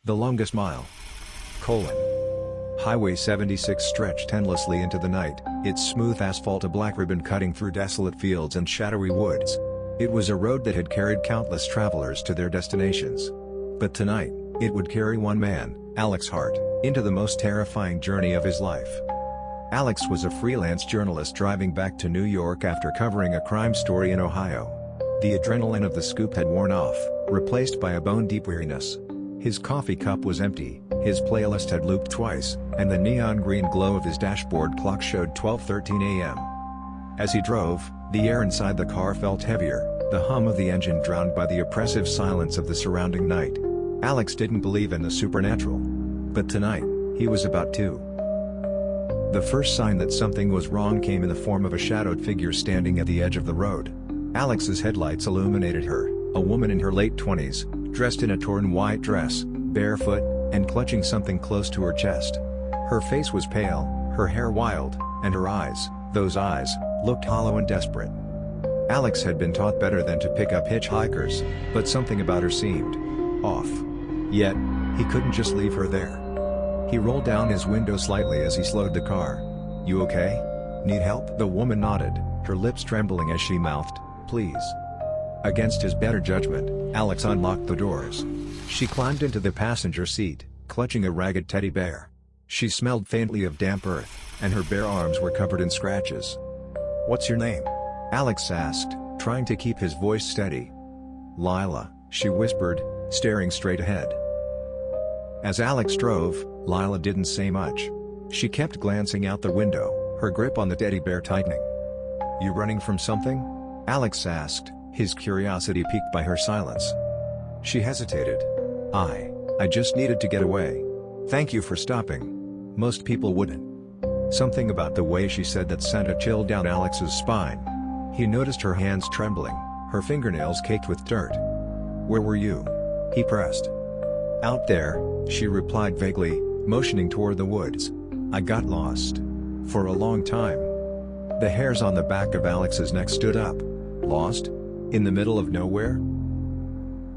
The longest mile. Colon. Highway 76 stretched endlessly into the night, its smooth asphalt a black ribbon cutting through desolate fields and shadowy woods. It was a road that had carried countless travelers to their destinations. But tonight, it would carry one man, Alex Hart, into the most terrifying journey of his life. Alex was a freelance journalist driving back to New York after covering a crime story in Ohio. The adrenaline of the scoop had worn off, replaced by a bone-deep weariness. His coffee cup was empty, his playlist had looped twice, and the neon green glow of his dashboard clock showed 12:13 a.m. As he drove, the air inside the car felt heavier, the hum of the engine drowned by the oppressive silence of the surrounding night. Alex didn't believe in the supernatural. But tonight, he was about to. The first sign that something was wrong came in the form of a shadowed figure standing at the edge of the road. Alex's headlights illuminated her, a woman in her late 20s, dressed in a torn white dress, barefoot, and clutching something close to her chest. Her face was pale, her hair wild, and her eyes, those eyes, looked hollow and desperate. Alex had been taught better than to pick up hitchhikers, but something about her seemed off. Yet, he couldn't just leave her there. He rolled down his window slightly as he slowed the car. "You okay? Need help?" The woman nodded, her lips trembling as she mouthed, "Please." Against his better judgment, Alex unlocked the doors. She climbed into the passenger seat, clutching a ragged teddy bear. She smelled faintly of damp earth, and her bare arms were covered in scratches. "What's your name?" Alex asked, trying to keep his voice steady. "Lila," she whispered, staring straight ahead. As Alex drove, Lila didn't say much. She kept glancing out the window, her grip on the teddy bear tightening. "You running from something?" Alex asked, his curiosity piqued by her silence. She hesitated. I just needed to get away. Thank you for stopping. Most people wouldn't." Something about the way she said that sent a chill down Alex's spine. He noticed her hands trembling, her fingernails caked with dirt. "Where were you?" he pressed. "Out there," she replied vaguely, motioning toward the woods. "I got lost. For a long time." The hairs on the back of Alex's neck stood up. Lost? In the middle of nowhere?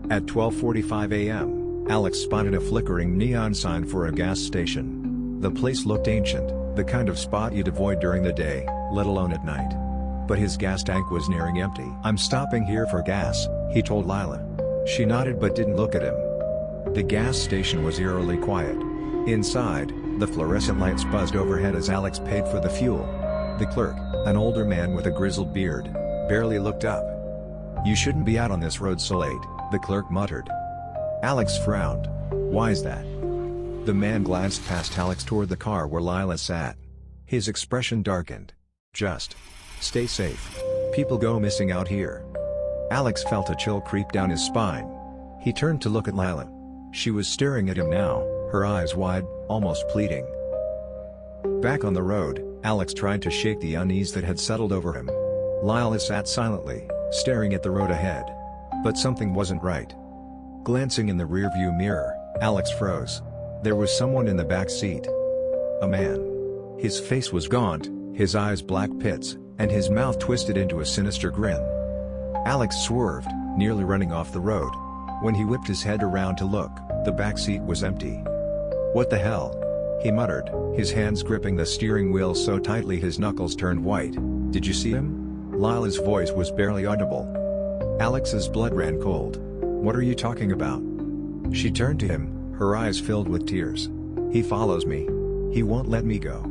At 12:45 a.m., Alex spotted a flickering neon sign for a gas station. The place looked ancient, the kind of spot you'd avoid during the day, let alone at night. But his gas tank was nearing empty. "I'm stopping here for gas," he told Lila. She nodded but didn't look at him. The gas station was eerily quiet. Inside, the fluorescent lights buzzed overhead as Alex paid for the fuel. The clerk, an older man with a grizzled beard, barely looked up. "You shouldn't be out on this road so late," the clerk muttered. Alex frowned. "Why's that?" The man glanced past Alex toward the car where Lila sat. His expression darkened. "Just stay safe. People go missing out here." Alex felt a chill creep down his spine. He turned to look at Lila. She was staring at him now, her eyes wide, almost pleading. Back on the road, Alex tried to shake the unease that had settled over him. Lila sat silently, staring at the road ahead. But something wasn't right. Glancing in the rearview mirror, Alex froze. There was someone in the back seat. A man. His face was gaunt, his eyes black pits, and his mouth twisted into a sinister grin. Alex swerved, nearly running off the road. When he whipped his head around to look, the back seat was empty. "What the hell?" he muttered, his hands gripping the steering wheel so tightly his knuckles turned white. "Did you see him?" Lila's voice was barely audible. Alex's blood ran cold. "What are you talking about?" She turned to him, her eyes filled with tears. "He follows me. He won't let me go."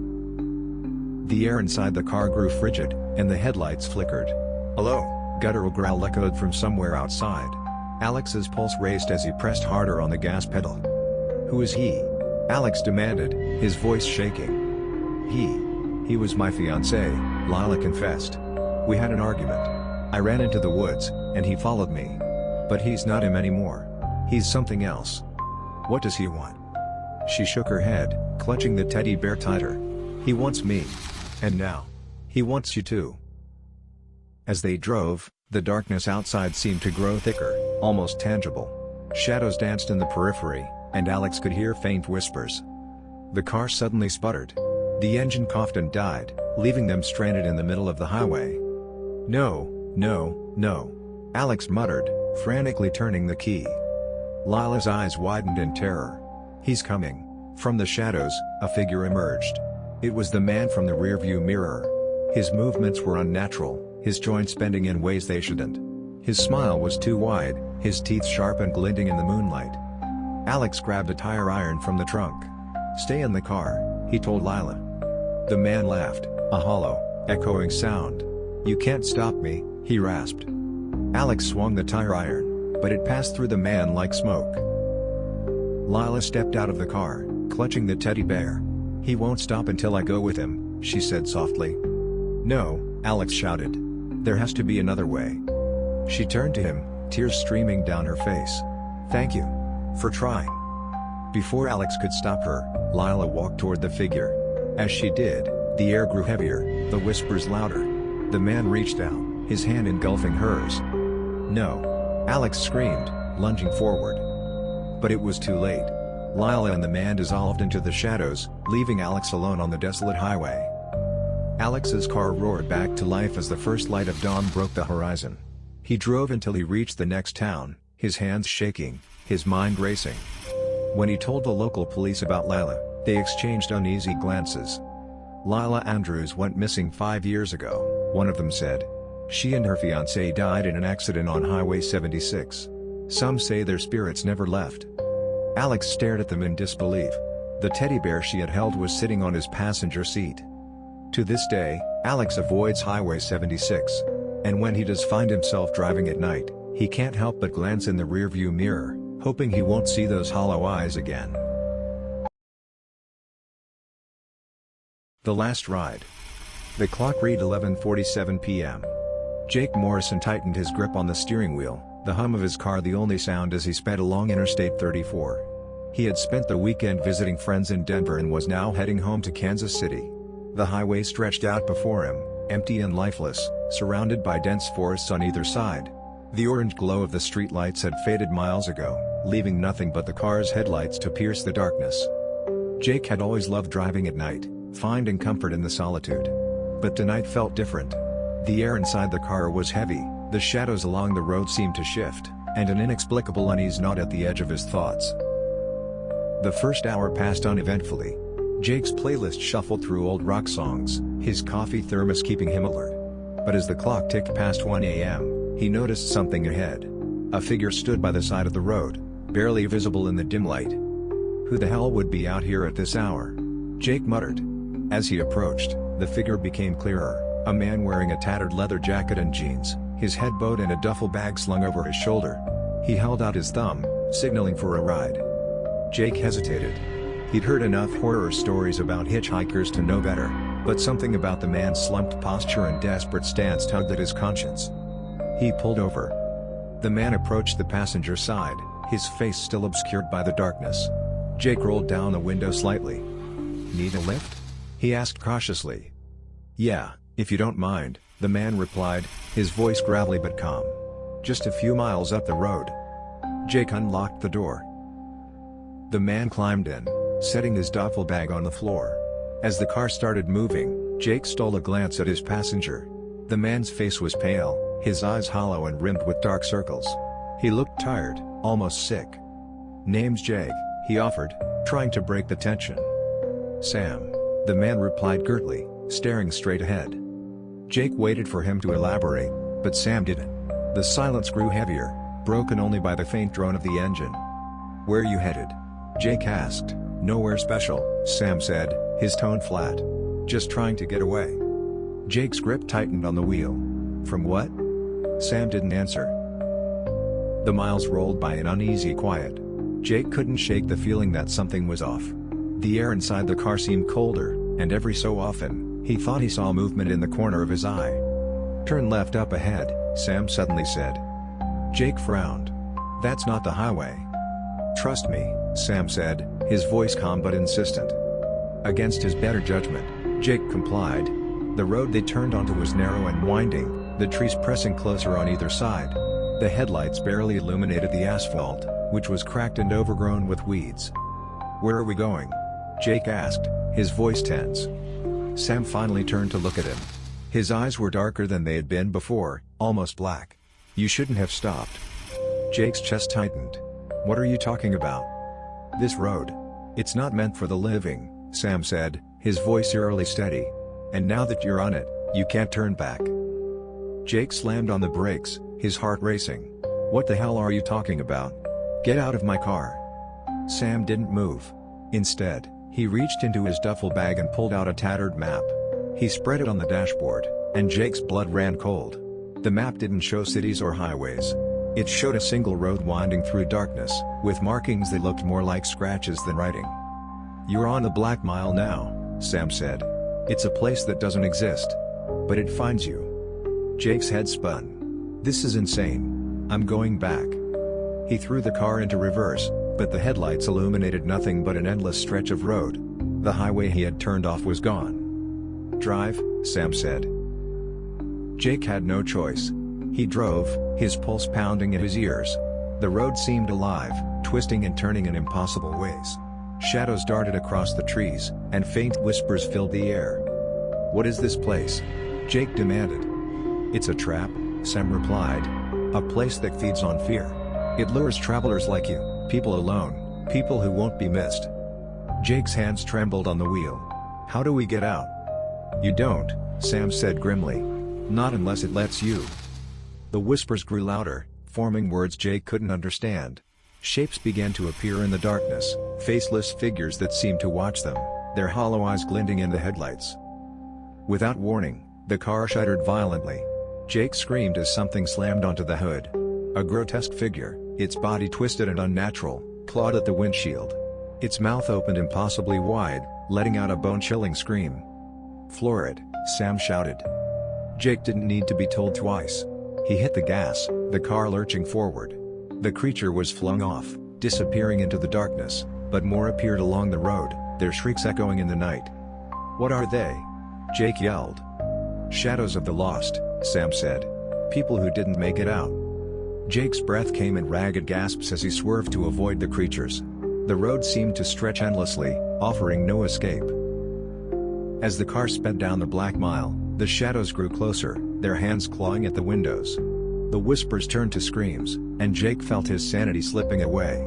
The air inside the car grew frigid, and the headlights flickered. "Hello," guttural growl echoed from somewhere outside. Alex's pulse raced as he pressed harder on the gas pedal. "Who is he?" Alex demanded, his voice shaking. He was my fiancé," Lila confessed. "We had an argument. I ran into the woods, and he followed me. But he's not him anymore. He's something else." "What does he want?" She shook her head, clutching the teddy bear tighter. "He wants me. And now. He wants you too." As they drove, the darkness outside seemed to grow thicker, almost tangible. Shadows danced in the periphery, and Alex could hear faint whispers. The car suddenly sputtered. The engine coughed and died, leaving them stranded in the middle of the highway. "No, no, no," Alex muttered, frantically turning the key. Lila's eyes widened in terror. "He's coming." From the shadows, a figure emerged. It was the man from the rearview mirror. His movements were unnatural, his joints bending in ways they shouldn't. His smile was too wide, his teeth sharp and glinting in the moonlight. Alex grabbed a tire iron from the trunk. "Stay in the car," he told Lila. The man laughed, a hollow, echoing sound. "You can't stop me," he rasped. Alex swung the tire iron, but it passed through the man like smoke. Lila stepped out of the car, clutching the teddy bear. "He won't stop until I go with him," she said softly. "No," Alex shouted. "There has to be another way." She turned to him, tears streaming down her face. "Thank you for trying." Before Alex could stop her, Lila walked toward the figure. As she did, the air grew heavier, the whispers louder. The man reached out, his hand engulfing hers. "No!" Alex screamed, lunging forward. But it was too late. Lila and the man dissolved into the shadows, leaving Alex alone on the desolate highway. Alex's car roared back to life as the first light of dawn broke the horizon. He drove until he reached the next town, his hands shaking, his mind racing. When he told the local police about Lila, they exchanged uneasy glances. "Lila Andrews went missing 5 years ago," one of them said. "She and her fiancé died in an accident on Highway 76. Some say their spirits never left." Alex stared at them in disbelief. The teddy bear she had held was sitting on his passenger seat. To this day, Alex avoids Highway 76. And when he does find himself driving at night, he can't help but glance in the rearview mirror, hoping he won't see those hollow eyes again. The Last Ride. The clock read 11:47 p.m. Jake Morrison tightened his grip on the steering wheel, the hum of his car the only sound as he sped along Interstate 34. He had spent the weekend visiting friends in Denver and was now heading home to Kansas City. The highway stretched out before him, empty and lifeless, surrounded by dense forests on either side. The orange glow of the streetlights had faded miles ago, leaving nothing but the car's headlights to pierce the darkness. Jake had always loved driving at night, finding comfort in the solitude. But tonight felt different. The air inside the car was heavy, the shadows along the road seemed to shift, and an inexplicable unease gnawed at the edge of his thoughts. The first hour passed uneventfully. Jake's playlist shuffled through old rock songs, his coffee thermos keeping him alert. But as the clock ticked past 1 a.m., he noticed something ahead. A figure stood by the side of the road, barely visible in the dim light. Who the hell would be out here at this hour? Jake muttered. As he approached, the figure became clearer, a man wearing a tattered leather jacket and jeans, his head bowed and a duffel bag slung over his shoulder. He held out his thumb, signaling for a ride. Jake hesitated. He'd heard enough horror stories about hitchhikers to know better, but something about the man's slumped posture and desperate stance tugged at his conscience. He pulled over. The man approached the passenger side, his face still obscured by the darkness. Jake rolled down the window slightly. "Need a lift?" he asked cautiously. "Yeah, if you don't mind," the man replied, his voice gravelly but calm. "Just a few miles up the road." Jake unlocked the door. The man climbed in, setting his duffel bag on the floor. As the car started moving, Jake stole a glance at his passenger. The man's face was pale, his eyes hollow and rimmed with dark circles. He looked tired, almost sick. "Name's Jake," he offered, trying to break the tension. "Sam," the man replied curtly, staring straight ahead. Jake waited for him to elaborate, but Sam didn't. The silence grew heavier, broken only by the faint drone of the engine. "Where you headed?" Jake asked. "Nowhere special," Sam said, his tone flat. "Just trying to get away." Jake's grip tightened on the wheel. "From what?" Sam didn't answer. The miles rolled by in uneasy quiet. Jake couldn't shake the feeling that something was off. The air inside the car seemed colder, and every so often, he thought he saw movement in the corner of his eye. "Turn left up ahead," Sam suddenly said. Jake frowned. "That's not the highway." "Trust me," Sam said, his voice calm but insistent. Against his better judgment, Jake complied. The road they turned onto was narrow and winding, the trees pressing closer on either side. The headlights barely illuminated the asphalt, which was cracked and overgrown with weeds. "Where are we going?" Jake asked, his voice tense. Sam finally turned to look at him. His eyes were darker than they had been before, almost black. "You shouldn't have stopped." Jake's chest tightened. "What are you talking about?" "This road." It's not meant for the living, Sam said, his voice eerily steady. And now that you're on it, you can't turn back. Jake slammed on the brakes, his heart racing. What the hell are you talking about? Get out of my car. Sam didn't move. Instead, he reached into his duffel bag and pulled out a tattered map. He spread it on the dashboard, and Jake's blood ran cold. The map didn't show cities or highways. It showed a single road winding through darkness, with markings that looked more like scratches than writing. You're on the Black Mile now, Sam said. It's a place that doesn't exist. But it finds you. Jake's head spun. This is insane. I'm going back. He threw the car into reverse, but the headlights illuminated nothing but an endless stretch of road. The highway he had turned off was gone. Drive, Sam said. Jake had no choice. He drove, his pulse pounding in his ears. The road seemed alive, twisting and turning in impossible ways. Shadows darted across the trees, and faint whispers filled the air. What is this place? Jake demanded. It's a trap, Sam replied. A place that feeds on fear. It lures travelers like you, people alone, people who won't be missed. Jake's hands trembled on the wheel. How do we get out? You don't, Sam said grimly. Not unless it lets you. The whispers grew louder, forming words Jake couldn't understand. Shapes began to appear in the darkness, faceless figures that seemed to watch them, their hollow eyes glinting in the headlights. Without warning, the car shuddered violently. Jake screamed as something slammed onto the hood. A grotesque figure, its body twisted and unnatural, clawed at the windshield. Its mouth opened impossibly wide, letting out a bone-chilling scream. Floor it, Sam shouted. Jake didn't need to be told twice. He hit the gas, the car lurching forward. The creature was flung off, disappearing into the darkness, but more appeared along the road, their shrieks echoing in the night. What are they? Jake yelled. Shadows of the lost, Sam said. People who didn't make it out. Jake's breath came in ragged gasps as he swerved to avoid the creatures. The road seemed to stretch endlessly, offering no escape. As the car sped down the Black Mile, the shadows grew closer, their hands clawing at the windows. The whispers turned to screams, and Jake felt his sanity slipping away.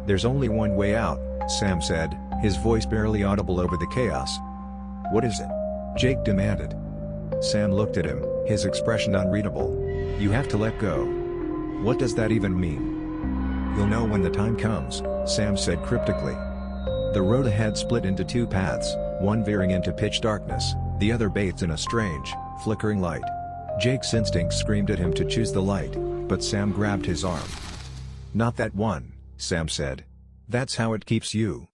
There's only one way out, Sam said, his voice barely audible over the chaos. What is it? Jake demanded. Sam looked at him, his expression unreadable. You have to let go. What does that even mean? You'll know when the time comes, Sam said cryptically. The road ahead split into two paths, one veering into pitch darkness, the other bathed in a strange, flickering light. Jake's instinct screamed at him to choose the light, but Sam grabbed his arm. Not that one, Sam said. That's how it keeps you.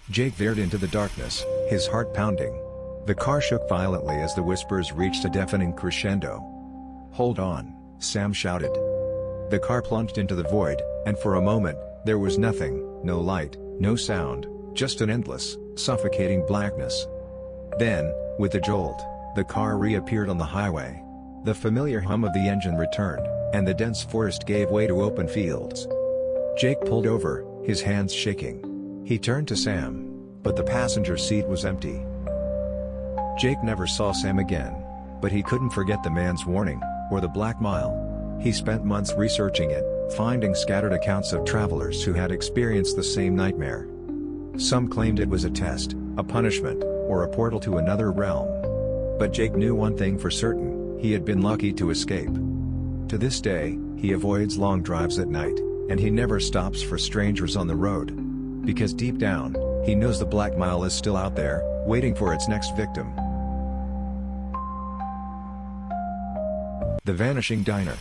Jake veered into the darkness, his heart pounding. The car shook violently as the whispers reached a deafening crescendo. Hold on, Sam shouted. The car plunged into the void, and for a moment, there was nothing, no light, no sound, just an endless, suffocating blackness. Then, with a jolt, the car reappeared on the highway. The familiar hum of the engine returned, and the dense forest gave way to open fields. Jake pulled over, his hands shaking. He turned to Sam, but the passenger seat was empty. Jake never saw Sam again, but he couldn't forget the man's warning, or the Black Mile. He spent months researching it, finding scattered accounts of travelers who had experienced the same nightmare. Some claimed it was a test, a punishment, or a portal to another realm. But Jake knew one thing for certain, he had been lucky to escape. To this day, he avoids long drives at night, and he never stops for strangers on the road. Because deep down, he knows the Black Mile is still out there, waiting for its next victim. The Vanishing Diner.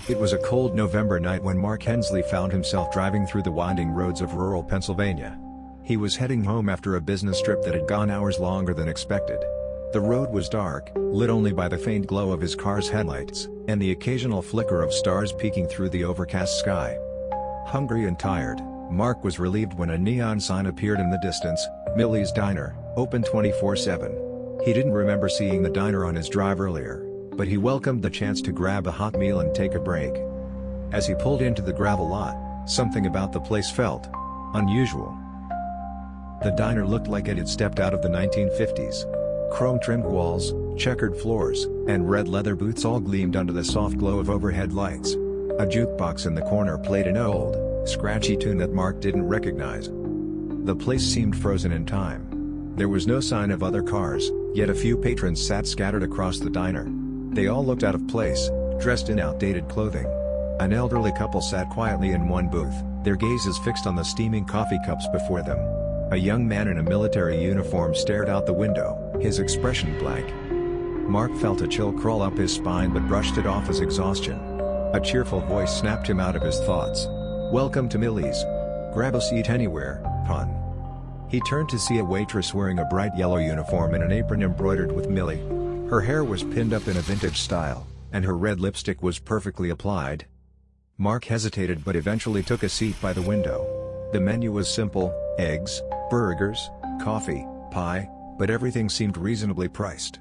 It was a cold November night when Mark Hensley found himself driving through the winding roads of rural Pennsylvania. He was heading home after a business trip that had gone hours longer than expected. The road was dark, lit only by the faint glow of his car's headlights, and the occasional flicker of stars peeking through the overcast sky. Hungry and tired, Mark was relieved when a neon sign appeared in the distance, Millie's Diner, open 24/7. He didn't remember seeing the diner on his drive earlier, but he welcomed the chance to grab a hot meal and take a break. As he pulled into the gravel lot, something about the place felt unusual. The diner looked like it had stepped out of the 1950s. Chrome-trimmed walls, checkered floors, and red leather booths all gleamed under the soft glow of overhead lights. A jukebox in the corner played an old, scratchy tune that Mark didn't recognize. The place seemed frozen in time. There was no sign of other cars, yet a few patrons sat scattered across the diner. They all looked out of place, dressed in outdated clothing. An elderly couple sat quietly in one booth, their gazes fixed on the steaming coffee cups before them. A young man in a military uniform stared out the window, his expression blank. Mark felt a chill crawl up his spine but brushed it off as exhaustion. A cheerful voice snapped him out of his thoughts. "Welcome to Millie's. Grab a seat anywhere, hon." He turned to see a waitress wearing a bright yellow uniform and an apron embroidered with Millie. Her hair was pinned up in a vintage style, and her red lipstick was perfectly applied. Mark hesitated but eventually took a seat by the window. The menu was simple: eggs, burgers, coffee, pie, but everything seemed reasonably priced.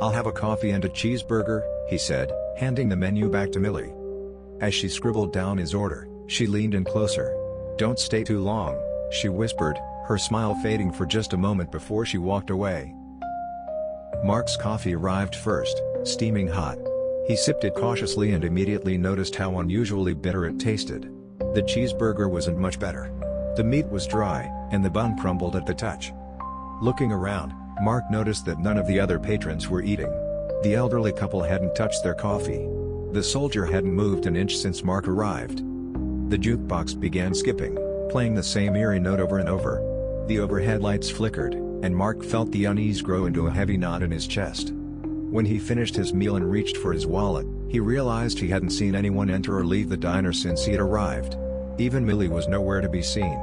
"I'll have a coffee and a cheeseburger," he said, handing the menu back to Millie. As she scribbled down his order, she leaned in closer. "Don't stay too long," she whispered, her smile fading for just a moment before she walked away. Mark's coffee arrived first, steaming hot. He sipped it cautiously and immediately noticed how unusually bitter it tasted. The cheeseburger wasn't much better. The meat was dry, and the bun crumbled at the touch. Looking around, Mark noticed that none of the other patrons were eating. The elderly couple hadn't touched their coffee. The soldier hadn't moved an inch since Mark arrived. The jukebox began skipping, playing the same eerie note over and over. The overhead lights flickered, and Mark felt the unease grow into a heavy knot in his chest. When he finished his meal and reached for his wallet, he realized he hadn't seen anyone enter or leave the diner since he had arrived. Even Millie was nowhere to be seen.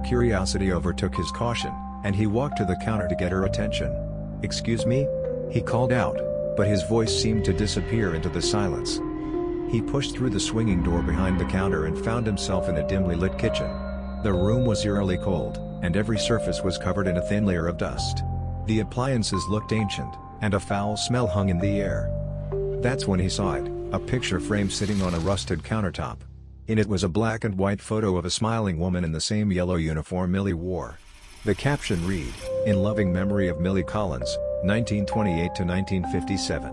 Curiosity overtook his caution, and he walked to the counter to get her attention. "Excuse me?" he called out, but his voice seemed to disappear into the silence. He pushed through the swinging door behind the counter and found himself in a dimly lit kitchen. The room was eerily cold, and every surface was covered in a thin layer of dust. The appliances looked ancient, and a foul smell hung in the air. That's when he saw it, a picture frame sitting on a rusted countertop. In it was a black and white photo of a smiling woman in the same yellow uniform Millie wore. The caption read, "In loving memory of Millie Collins, 1928 to 1957.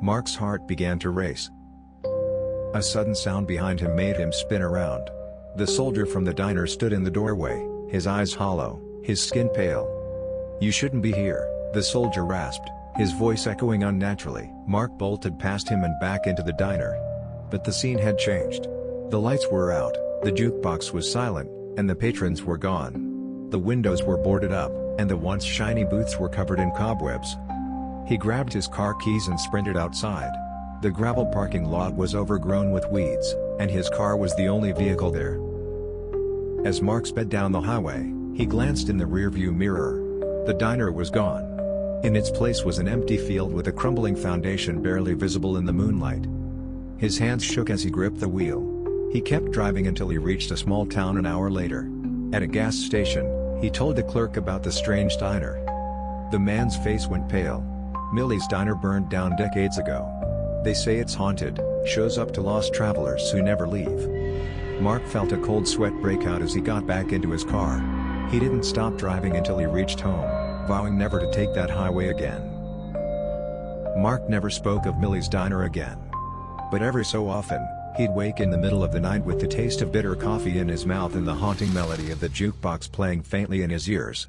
Mark's heart began to race. A sudden sound behind him made him spin around. The soldier from the diner stood in the doorway, his eyes hollow, his skin pale. "You shouldn't be here," the soldier rasped, his voice echoing unnaturally. Mark bolted past him and back into the diner. But the scene had changed. The lights were out, the jukebox was silent, and the patrons were gone. The windows were boarded up, and the once shiny booths were covered in cobwebs. He grabbed his car keys and sprinted outside. The gravel parking lot was overgrown with weeds, and his car was the only vehicle there. As Mark sped down the highway, he glanced in the rearview mirror. The diner was gone. In its place was an empty field with a crumbling foundation barely visible in the moonlight. His hands shook as he gripped the wheel. He kept driving until he reached a small town an hour later. At a gas station, he told the clerk about the strange diner. The man's face went pale. "Millie's diner burned down decades ago. They say it's haunted, shows up to lost travelers who never leave." Mark felt a cold sweat break out as he got back into his car. He didn't stop driving until he reached home, vowing never to take that highway again. Mark never spoke of Millie's diner again. But every so often, he'd wake in the middle of the night with the taste of bitter coffee in his mouth and the haunting melody of the jukebox playing faintly in his ears.